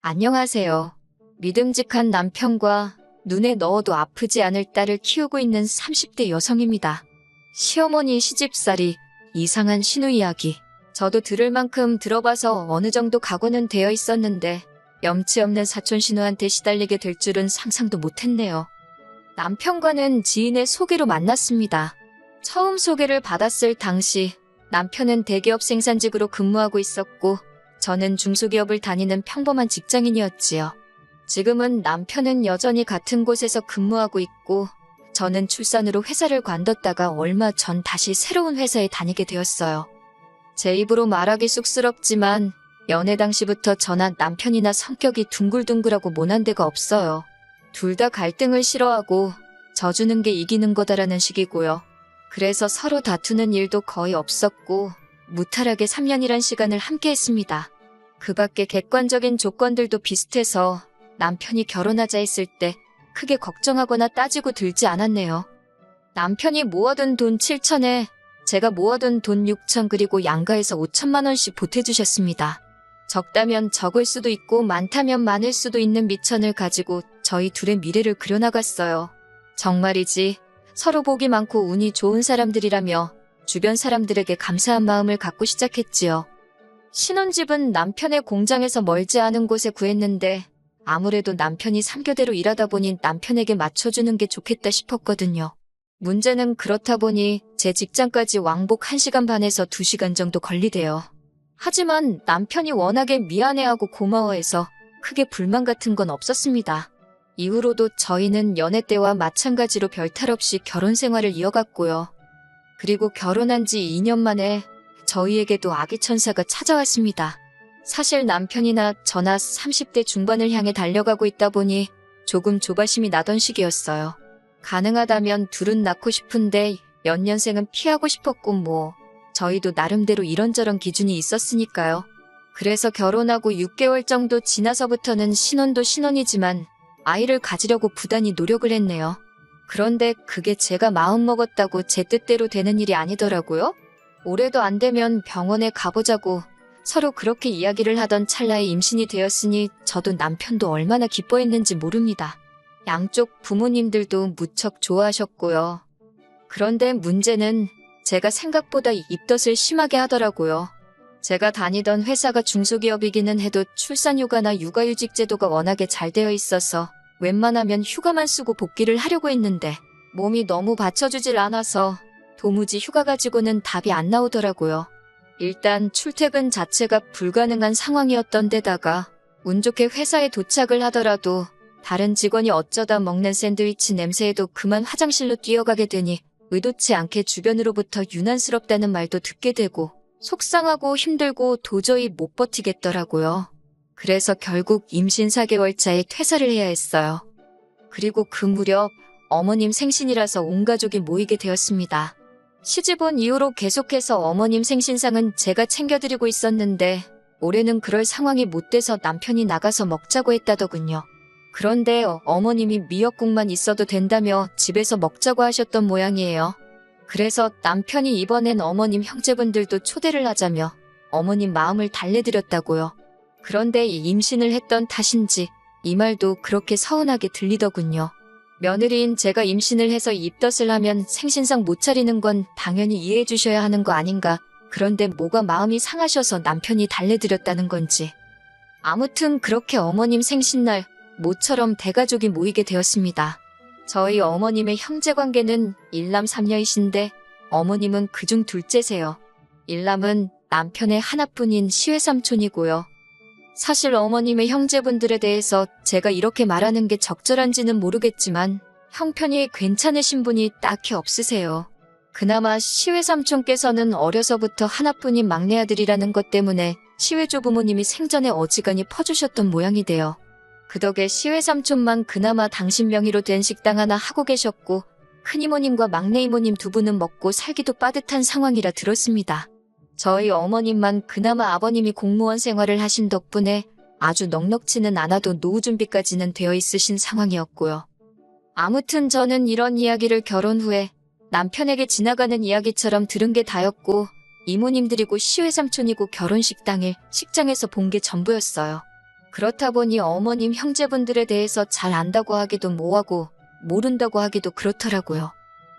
안녕하세요. 믿음직한 남편과 눈에 넣어도 아프지 않을 딸을 키우고 있는 30대 여성입니다. 시어머니 시집살이, 이상한 신우 이야기. 저도 들을 만큼 들어봐서 어느 정도 각오는 되어 있었는데 염치 없는 사촌 신우한테 시달리게 될 줄은 상상도 못했네요. 남편과는 지인의 소개로 만났습니다. 처음 소개를 받았을 당시 남편은 대기업 생산직으로 근무하고 있었고 저는 중소기업을 다니는 평범한 직장인이었지요. 지금은 남편은 여전히 같은 곳에서 근무하고 있고 저는 출산으로 회사를 관뒀다가 얼마 전 다시 새로운 회사에 다니게 되었어요. 제 입으로 말하기 쑥스럽지만 연애 당시부터 저나 남편이나 성격이 둥글둥글하고 모난 데가 없어요. 둘 다 갈등을 싫어하고 져주는 게 이기는 거다라는 식이고요. 그래서 서로 다투는 일도 거의 없었고 무탈하게 3년이란 시간을 함께 했습니다. 그 밖에 객관적인 조건들도 비슷해서 남편이 결혼하자 했을 때 크게 걱정하거나 따지고 들지 않았네요. 남편이 모아둔 돈 7천에 제가 모아둔 돈 6천 그리고 양가에서 5천만 원씩 보태주셨습니다. 적다면 적을 수도 있고 많다면 많을 수도 있는 미천을 가지고 저희 둘의 미래를 그려나갔어요. 정말이지 서로 복이 많고 운이 좋은 사람들이라며 주변 사람들에게 감사한 마음을 갖고 시작했지요. 신혼집은 남편의 공장에서 멀지 않은 곳에 구했는데 아무래도 남편이 3교대로 일하다 보니 남편에게 맞춰주는 게 좋겠다 싶었거든요. 문제는 그렇다 보니 제 직장까지 왕복 1시간 반에서 2시간 정도 걸리대요. 하지만 남편이 워낙에 미안해하고 고마워해서 크게 불만 같은 건 없었습니다. 이후로도 저희는 연애 때와 마찬가지로 별탈 없이 결혼 생활을 이어갔고요. 그리고 결혼한 지 2년 만에 저희에게도 아기 천사가 찾아왔습니다. 사실 남편이나 저나 30대 중반을 향해 달려가고 있다 보니 조금 조바심이 나던 시기였어요. 가능하다면 둘은 낳고 싶은데 연년생은 피하고 싶었고 저희도 나름대로 이런저런 기준이 있었으니까요. 그래서 결혼하고 6개월 정도 지나서부터는 신혼도 신혼이지만 아이를 가지려고 부단히 노력을 했네요. 그런데 그게 제가 마음먹었다고 제 뜻대로 되는 일이 아니더라고요. 올해도 안 되면 병원에 가보자고 서로 그렇게 이야기를 하던 찰나에 임신이 되었으니 저도 남편도 얼마나 기뻐했는지 모릅니다. 양쪽 부모님들도 무척 좋아하셨고요. 그런데 문제는 제가 생각보다 입덧을 심하게 하더라고요. 제가 다니던 회사가 중소기업이기는 해도 출산휴가나 육아휴직 제도가 워낙에 잘 되어 있어서 웬만하면 휴가만 쓰고 복귀를 하려고 했는데 몸이 너무 받쳐주질 않아서 도무지 휴가 가지고는 답이 안 나오더라고요. 일단 출퇴근 자체가 불가능한 상황이었던 데다가 운 좋게 회사에 도착을 하더라도 다른 직원이 어쩌다 먹는 샌드위치 냄새에도 그만 화장실로 뛰어가게 되니 의도치 않게 주변으로부터 유난스럽다는 말도 듣게 되고 속상하고 힘들고 도저히 못 버티겠더라고요. 그래서 결국 임신 4개월 차에 퇴사를 해야 했어요. 그리고 그 무렵 어머님 생신이라서 온 가족이 모이게 되었습니다. 시집 온 이후로 계속해서 어머님 생신상은 제가 챙겨드리고 있었는데 올해는 그럴 상황이 못 돼서 남편이 나가서 먹자고 했다더군요. 그런데 어머님이 미역국만 있어도 된다며 집에서 먹자고 하셨던 모양이에요. 그래서 남편이 이번엔 어머님 형제분들도 초대를 하자며 어머님 마음을 달래드렸다고요. 그런데 임신을 했던 탓인지 이 말도 그렇게 서운하게 들리더군요. 며느리인 제가 임신을 해서 입덧을 하면 생신상 못 차리는 건 당연히 이해해 주셔야 하는 거 아닌가. 그런데 뭐가 마음이 상하셔서 남편이 달래드렸다는 건지. 아무튼 그렇게 어머님 생신날 모처럼 대가족이 모이게 되었습니다. 저희 어머님의 형제관계는 일남 3녀이신데 어머님은 그중 둘째세요. 일남은 남편의 하나뿐인 시외삼촌이고요. 사실 어머님의 형제분들에 대해서 제가 이렇게 말하는 게 적절한지는 모르겠지만 형편이 괜찮으신 분이 딱히 없으세요. 그나마 시외삼촌께서는 어려서부터 하나뿐인 막내 아들이라는 것 때문에 시외조부모님이 생전에 어지간히 퍼주셨던 모양이 돼요. 그 덕에 시외삼촌만 그나마 당신 명의로 된 식당 하나 하고 계셨고 큰이모님과 막내이모님 두 분은 먹고 살기도 빠듯한 상황이라 들었습니다. 저희 어머님만 그나마 아버님이 공무원 생활을 하신 덕분에 아주 넉넉지는 않아도 노후 준비까지는 되어 있으신 상황이었고요. 아무튼 저는 이런 이야기를 결혼 후에 남편에게 지나가는 이야기처럼 들은 게 다였고 이모님들이고 시외삼촌이고 결혼식 당일 식장에서 본 게 전부였어요. 그렇다 보니 어머님 형제분들에 대해서 잘 안다고 하기도 뭐하고 모른다고 하기도 그렇더라고요.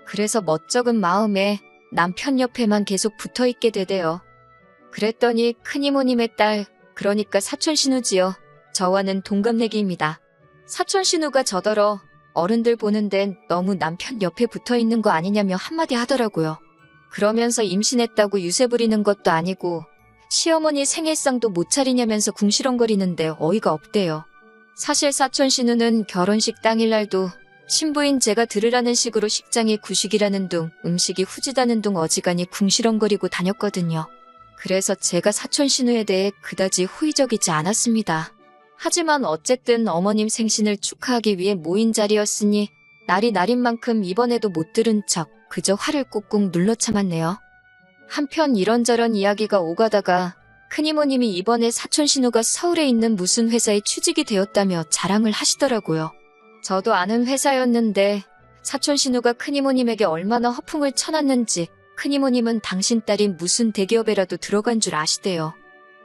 그래서 멋쩍은 마음에 남편 옆에만 계속 붙어있게 되대요. 그랬더니 큰이모님의 딸, 그러니까 사촌 신우지요. 저와는 동갑내기입니다. 사촌 신우가 저더러 어른들 보는 데는 너무 남편 옆에 붙어있는 거 아니냐며 한마디 하더라고요. 그러면서 임신했다고 유세 부리는 것도 아니고 시어머니 생일상도 못 차리냐면서 궁시렁거리는데 어이가 없대요. 사실 사촌 신우는 결혼식 당일날도 신부인 제가 들으라는 식으로 식장이 구식이라는 둥, 음식이 후지다는 둥 어지간히 궁시렁거리고 다녔거든요. 그래서 제가 사촌 신우에 대해 그다지 호의적이지 않았습니다. 하지만 어쨌든 어머님 생신을 축하하기 위해 모인 자리였으니 날이 날인 만큼 이번에도 못 들은 척 그저 화를 꾹꾹 눌러 참았네요. 한편 이런저런 이야기가 오가다가 큰이모님이 이번에 사촌 신우가 서울에 있는 무슨 회사에 취직이 되었다며 자랑을 하시더라고요. 저도 아는 회사였는데 사촌 신우가 큰이모님에게 얼마나 허풍을 쳐놨는지 큰이모님은 당신 딸이 무슨 대기업에라도 들어간 줄 아시대요.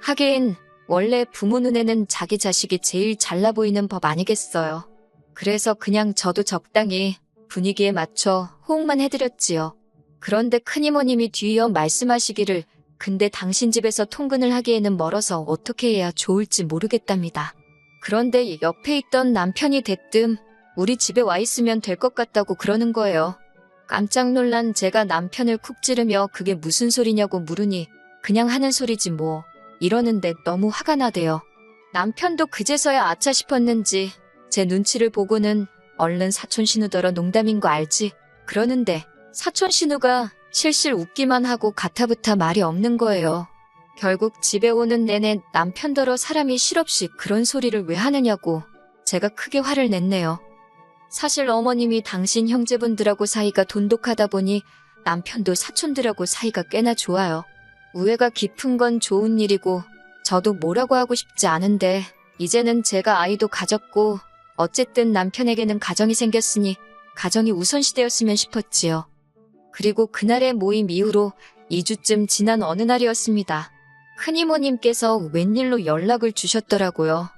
하긴 원래 부모 눈에는 자기 자식이 제일 잘나 보이는 법 아니겠어요. 그래서 그냥 저도 적당히 분위기에 맞춰 호응만 해드렸지요. 그런데 큰이모님이 뒤이어 말씀하시기를 근데 당신 집에서 통근을 하기에는 멀어서 어떻게 해야 좋을지 모르겠답니다. 그런데 옆에 있던 남편이 대뜸 우리 집에 와 있으면 될 것 같다고 그러는 거예요. 깜짝 놀란 제가 남편을 쿡 찌르며 그게 무슨 소리냐고 물으니 그냥 하는 소리지 뭐 이러는데 너무 화가 나대요. 남편도 그제서야 아차 싶었는지 제 눈치를 보고는 얼른 사촌 신우더러 농담인 거 알지? 그러는데 사촌 신우가 실실 웃기만 하고 가타부타 말이 없는 거예요. 결국 집에 오는 내내 남편더러 사람이 실없이 그런 소리를 왜 하느냐고 제가 크게 화를 냈네요. 사실 어머님이 당신 형제분들하고 사이가 돈독하다 보니 남편도 사촌들하고 사이가 꽤나 좋아요. 우애가 깊은 건 좋은 일이고 저도 뭐라고 하고 싶지 않은데 이제는 제가 아이도 가졌고 어쨌든 남편에게는 가정이 생겼으니 가정이 우선시되었으면 싶었지요. 그리고 그날의 모임 이후로 2주쯤 지난 어느 날이었습니다. 큰이모님께서 웬일로 연락을 주셨더라고요.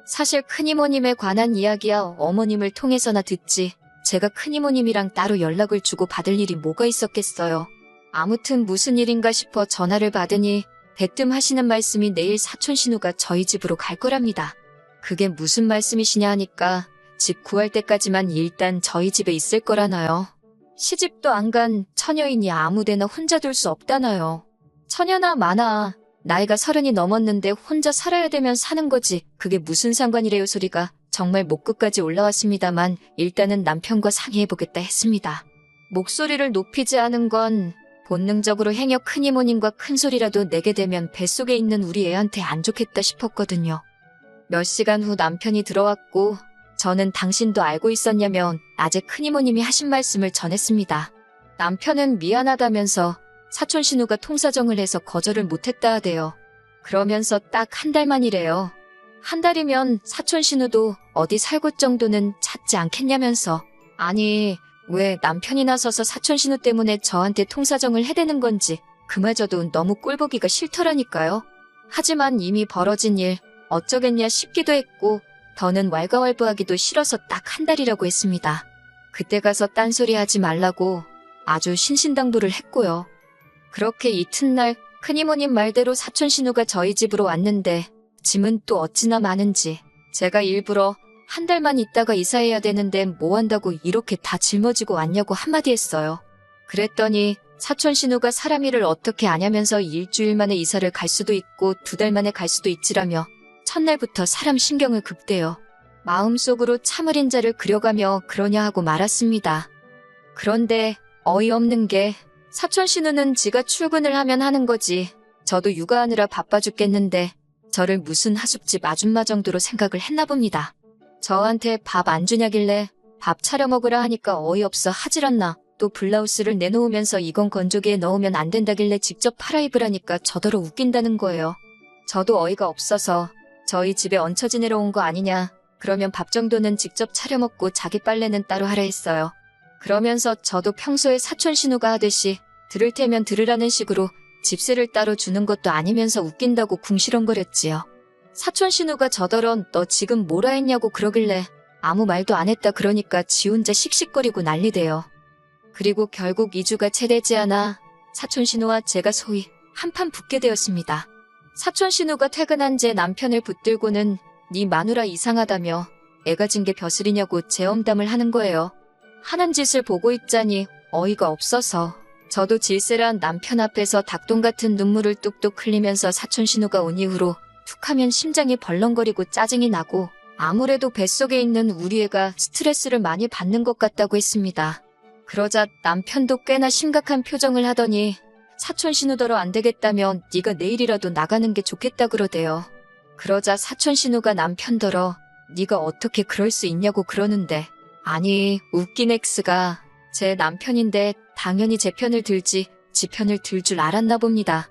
사실 큰이모님에 관한 이야기야 어머님을 통해서나 듣지 제가 큰이모님이랑 따로 연락을 주고 받을 일이 뭐가 있었겠어요. 아무튼 무슨 일인가 싶어 전화를 받으니 대뜸 하시는 말씀이 내일 사촌 신우가 저희 집으로 갈 거랍니다. 그게 무슨 말씀이시냐 하니까 집 구할 때까지만 일단 저희 집에 있을 거라나요. 시집도 안 간 처녀이니 아무데나 혼자 둘 수 없다나요. 처녀나 마나 나이가 30이 넘었는데 혼자 살아야 되면 사는 거지 그게 무슨 상관이래요 소리가 정말 목끝까지 올라왔습니다만 일단은 남편과 상의해보겠다 했습니다. 목소리를 높이지 않은 건 본능적으로 행여 큰이모님과 큰 소리라도 내게 되면 뱃속에 있는 우리 애한테 안 좋겠다 싶었거든요. 몇 시간 후 남편이 들어왔고 저는 당신도 알고 있었냐며 낮에 큰이모님이 하신 말씀을 전했습니다. 남편은 미안하다면서 사촌 신우가 통사정을 해서 거절을 못했다 하대요. 그러면서 딱 한 달만이래요. 한 달이면 사촌 신우도 어디 살 곳 정도는 찾지 않겠냐면서. 아니 왜 남편이 나서서 사촌 신우 때문에 저한테 통사정을 해대는 건지 그마저도 너무 꼴보기가 싫더라니까요. 하지만 이미 벌어진 일 어쩌겠냐 싶기도 했고 더는 왈가왈부하기도 싫어서 딱 한 달이라고 했습니다. 그때 가서 딴소리 하지 말라고 아주 신신당부를 했고요. 그렇게 이튿날 큰이모님 말대로 사촌 신우가 저희 집으로 왔는데 짐은 또 어찌나 많은지 제가 일부러 한 달만 있다가 이사해야 되는데 뭐 한다고 이렇게 다 짊어지고 왔냐고 한마디 했어요. 그랬더니 사촌 신우가 사람 일을 어떻게 아냐면서 일주일 만에 이사를 갈 수도 있고 2달 만에 갈 수도 있지라며 첫날부터 사람 신경을 급대요. 마음속으로 참을 자를 그려가며 그러냐 하고 말았습니다. 그런데 어이없는 게 사촌 신우는 지가 출근을 하면 하는 거지 저도 육아하느라 바빠 죽겠는데 저를 무슨 하숙집 아줌마 정도로 생각을 했나 봅니다. 저한테 밥 안 주냐길래 밥 차려 먹으라 하니까 어이없어 하질않나 또 블라우스를 내놓으면서 이건 건조기에 넣으면 안 된다길래 직접 팔아 입으라니까 저더러 웃긴다는 거예요. 저도 어이가 없어서 저희 집에 얹혀 지내러 온 거 아니냐 그러면 밥 정도는 직접 차려 먹고 자기 빨래는 따로 하라 했어요. 그러면서 저도 평소에 사촌 신우가 하듯이 들을 테면 들으라는 식으로 집세를 따로 주는 것도 아니면서 웃긴다고 궁시렁거렸지요. 사촌 신우가 저더러 너 지금 뭐라 했냐고 그러길래 아무 말도 안 했다 그러니까 지 혼자 씩씩거리고 난리대요. 그리고 결국 2주가 채 되지 않아 사촌 신우와 제가 소위 한판 붙게 되었습니다. 사촌 신우가 퇴근한 제 남편을 붙들고는 네 마누라 이상하다며 애가 진 게 벼슬이냐고 재엄담을 하는 거예요. 하는 짓을 보고 있자니 어이가 없어서 저도 질색한 남편 앞에서 닭똥 같은 눈물을 뚝뚝 흘리면서 사촌 신우가 온 이후로 툭하면 심장이 벌렁거리고 짜증이 나고 아무래도 뱃속에 있는 우리 애가 스트레스를 많이 받는 것 같다고 했습니다. 그러자 남편도 꽤나 심각한 표정을 하더니 사촌 신우더러 안 되겠다면 네가 내일이라도 나가는 게 좋겠다 그러대요. 그러자 사촌 신우가 남편더러 네가 어떻게 그럴 수 있냐고 그러는데 아니 웃긴 X가 제 남편인데 당연히 제 편을 들지 지 편을 들 줄 알았나 봅니다.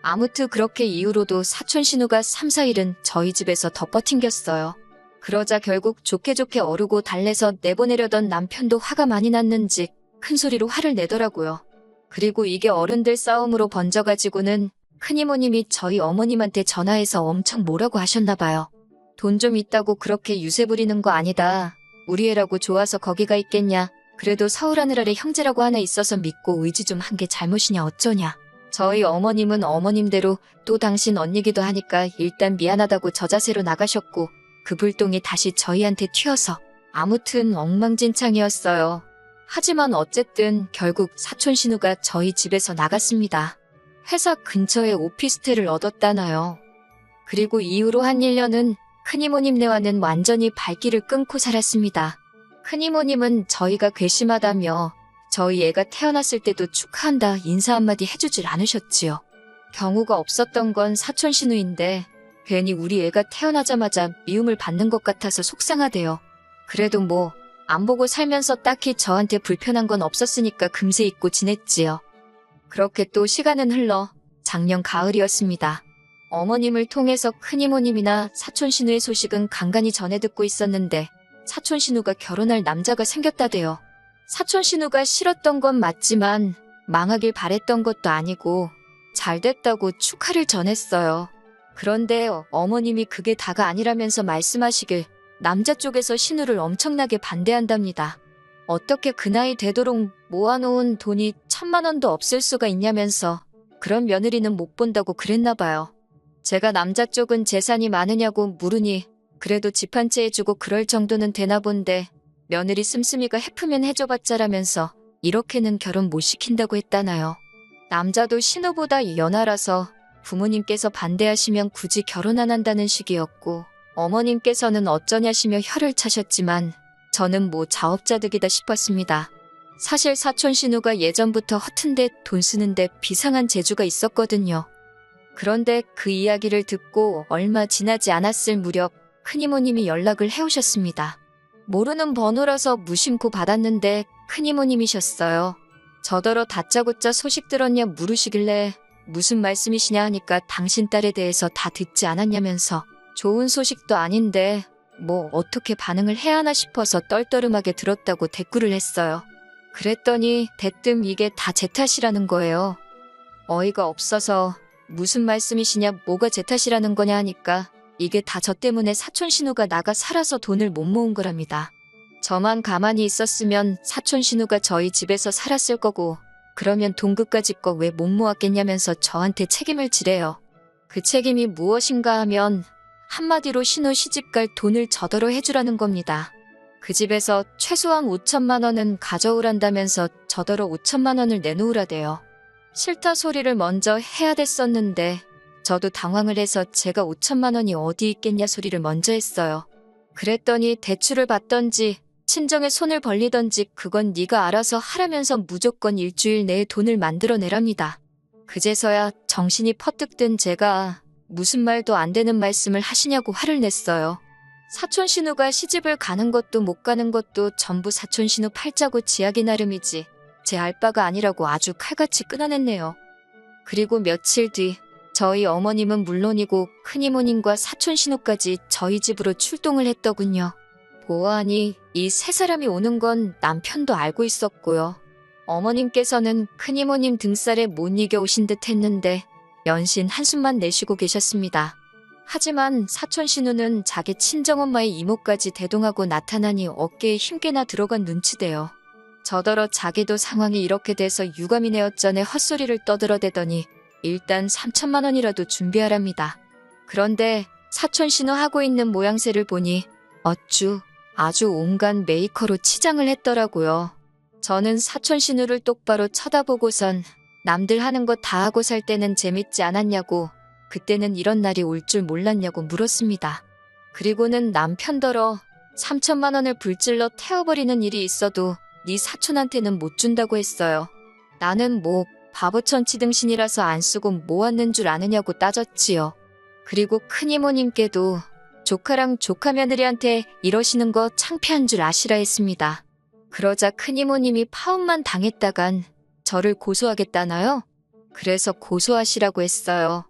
아무튼 그렇게 이후로도 사촌 신우가 3, 4일은 저희 집에서 덮어튕겼어요. 그러자 결국 좋게 좋게 어르고 달래서 내보내려던 남편도 화가 많이 났는지 큰 소리로 화를 내더라고요. 그리고 이게 어른들 싸움으로 번져가지고는 큰이모님이 저희 어머님한테 전화해서 엄청 뭐라고 하셨나 봐요. 돈 좀 있다고 그렇게 유세 부리는 거 아니다. 우리 애라고 좋아서 거기가 있겠냐. 그래도 서울 하늘아래 형제라고 하나 있어서 믿고 의지 좀 한 게 잘못이냐 어쩌냐. 저희 어머님은 어머님대로 또 당신 언니기도 하니까 일단 미안하다고 저자세로 나가셨고 그 불똥이 다시 저희한테 튀어서 아무튼 엉망진창이었어요. 하지만 어쨌든 결국 사촌 신우가 저희 집에서 나갔습니다. 회사 근처에 오피스텔을 얻었다나요. 그리고 이후로 한 1년은 큰이모님네와는 완전히 발길을 끊고 살았습니다. 큰이모님은 저희가 괘씸하다며 저희 애가 태어났을 때도 축하한다 인사 한마디 해주질 않으셨지요. 경우가 없었던 건 사촌 신우인데 괜히 우리 애가 태어나자마자 미움을 받는 것 같아서 속상하대요. 그래도 뭐 안 보고 살면서 딱히 저한테 불편한 건 없었으니까 금세 잊고 지냈지요. 그렇게 또 시간은 흘러 작년 가을이었습니다. 어머님을 통해서 큰이모님이나 사촌 신우의 소식은 간간히 전해 듣고 있었는데 사촌 신우가 결혼할 남자가 생겼다대요. 사촌 신우가 싫었던 건 맞지만 망하길 바랬던 것도 아니고 잘 됐다고 축하를 전했어요. 그런데 어머님이 그게 다가 아니라면서 말씀하시길 남자 쪽에서 신우를 엄청나게 반대한답니다. 어떻게 그 나이 되도록 모아놓은 돈이 1,000만 원도 없을 수가 있냐면서 그런 며느리는 못 본다고 그랬나 봐요. 제가 남자 쪽은 재산이 많으냐고 물으니 그래도 집 한 채 해주고 그럴 정도는 되나 본데 며느리 씀씀이가 해프면 해줘봤자라면서 이렇게는 결혼 못 시킨다고 했다나요. 남자도 신우보다 연하라서 부모님께서 반대하시면 굳이 결혼 안 한다는 식이었고 어머님께서는 어쩌냐시며 혀를 차셨지만 저는 뭐 자업자득이다 싶었습니다. 사실 사촌 신우가 예전부터 허튼데 돈 쓰는데 비상한 재주가 있었거든요. 그런데 그 이야기를 듣고 얼마 지나지 않았을 무렵 큰이모님이 연락을 해오셨습니다. 모르는 번호라서 무심코 받았는데 큰이모님이셨어요. 저더러 다짜고짜 소식 들었냐 물으시길래 무슨 말씀이시냐 하니까 당신 딸에 대해서 다 듣지 않았냐면서 좋은 소식도 아닌데 뭐 어떻게 반응을 해야 하나 싶어서 떨떠름하게 들었다고 대꾸를 했어요. 그랬더니 대뜸 이게 다 제 탓이라는 거예요. 어이가 없어서 무슨 말씀이시냐 뭐가 제 탓이라는 거냐 하니까 이게 다 저 때문에 사촌 신우가 나가 살아서 돈을 못 모은 거랍니다. 저만 가만히 있었으면 사촌 신우가 저희 집에서 살았을 거고 그러면 돈 그까짓 거 왜 못 모았겠냐면서 저한테 책임을 지래요. 그 책임이 무엇인가 하면 한마디로 신우 시집갈 돈을 저더러 해주라는 겁니다. 그 집에서 최소한 5천만 원은 가져오란다면서 저더러 5천만 원을 내놓으라대요. 싫다 소리를 먼저 해야 됐었는데 저도 당황을 해서 제가 5천만 원이 어디 있겠냐 소리를 먼저 했어요. 그랬더니 대출을 받던지 친정에 손을 벌리던지 그건 네가 알아서 하라면서 무조건 일주일 내에 돈을 만들어내랍니다. 그제서야 정신이 퍼뜩 든 제가 무슨 말도 안 되는 말씀을 하시냐고 화를 냈어요. 사촌 신우가 시집을 가는 것도 못 가는 것도 전부 사촌 신우 팔자고 지하기 나름이지 제 알바가 아니라고 아주 칼같이 끊어냈네요. 그리고 며칠 뒤 저희 어머님은 물론이고 큰이모님과 사촌 신우까지 저희 집으로 출동을 했더군요. 보아하니 이 세 사람이 오는 건 남편도 알고 있었고요. 어머님께서는 큰이모님 등살에 못 이겨 오신 듯 했는데 연신 한숨만 내쉬고 계셨습니다. 하지만 사촌 신우는 자기 친정엄마의 이모까지 대동하고 나타나니 어깨에 힘께나 들어간 눈치대요. 저더러 자기도 상황이 이렇게 돼서 유감이네 어쩌네 헛소리를 떠들어대더니 일단 3천만 원이라도 준비하랍니다. 그런데 사촌 신우 하고 있는 모양새를 보니 아주 온갖 메이커로 치장을 했더라고요. 저는 사촌 신우를 똑바로 쳐다보고선 남들 하는 거 다 하고 살 때는 재밌지 않았냐고, 그때는 이런 날이 올 줄 몰랐냐고 물었습니다. 그리고는 남편더러 3천만 원을 불질러 태워버리는 일이 있어도 네 사촌한테는 못 준다고 했어요. 나는 뭐 바보천치등신이라서 안 쓰고 모았는 줄 아느냐고 따졌지요. 그리고 큰이모님께도 조카랑 조카며느리한테 이러시는 거 창피한 줄 아시라 했습니다. 그러자 큰이모님이 파혼만 당했다간 저를 고소하겠다나요? 그래서 고소하시라고 했어요.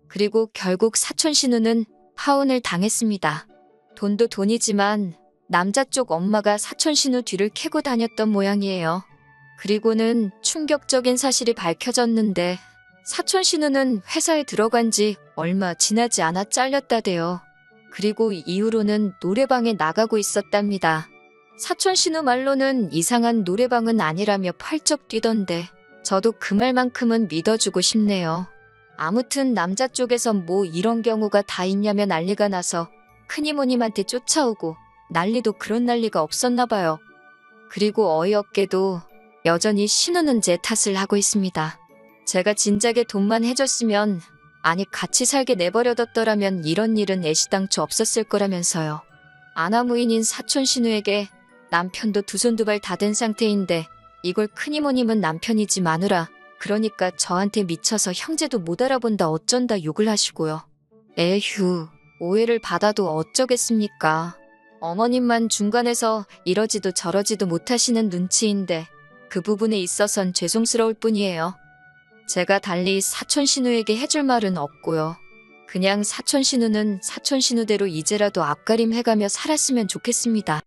그리고 결국 사촌 신우는 파혼을 당했습니다. 돈도 돈이지만 남자 쪽 엄마가 사촌 신우 뒤를 캐고 다녔던 모양이에요. 그리고는 충격적인 사실이 밝혀졌는데 사촌 신우는 회사에 들어간 지 얼마 지나지 않아 잘렸다대요. 그리고 이후로는 노래방에 나가고 있었답니다. 사촌 신우 말로는 이상한 노래방은 아니라며 펄쩍 뛰던데 저도 그 말만큼은 믿어주고 싶네요. 아무튼 남자 쪽에선 뭐 이런 경우가 다 있냐며 난리가 나서 큰이모님한테 쫓아오고 난리도 그런 난리가 없었나 봐요. 그리고 어이없게도 여전히 신우는 제 탓을 하고 있습니다. 제가 진작에 돈만 해줬으면, 아니 같이 살게 내버려뒀더라면 이런 일은 애시당초 없었을 거라면서요. 아나무인인 사촌 신우에게 남편도 두 손 두 발 다 된 상태인데 이걸 큰이모님은 남편이지 마누라, 그러니까 저한테 미쳐서 형제도 못 알아본다 어쩐다 욕을 하시고요. 에휴, 오해를 받아도 어쩌겠습니까. 어머님만 중간에서 이러지도 저러지도 못하시는 눈치인데 그 부분에 있어선 죄송스러울 뿐이에요. 제가 달리 사촌 신우에게 해줄 말은 없고요. 그냥 사촌 신우는 사촌 신우대로 이제라도 앞가림 해가며 살았으면 좋겠습니다.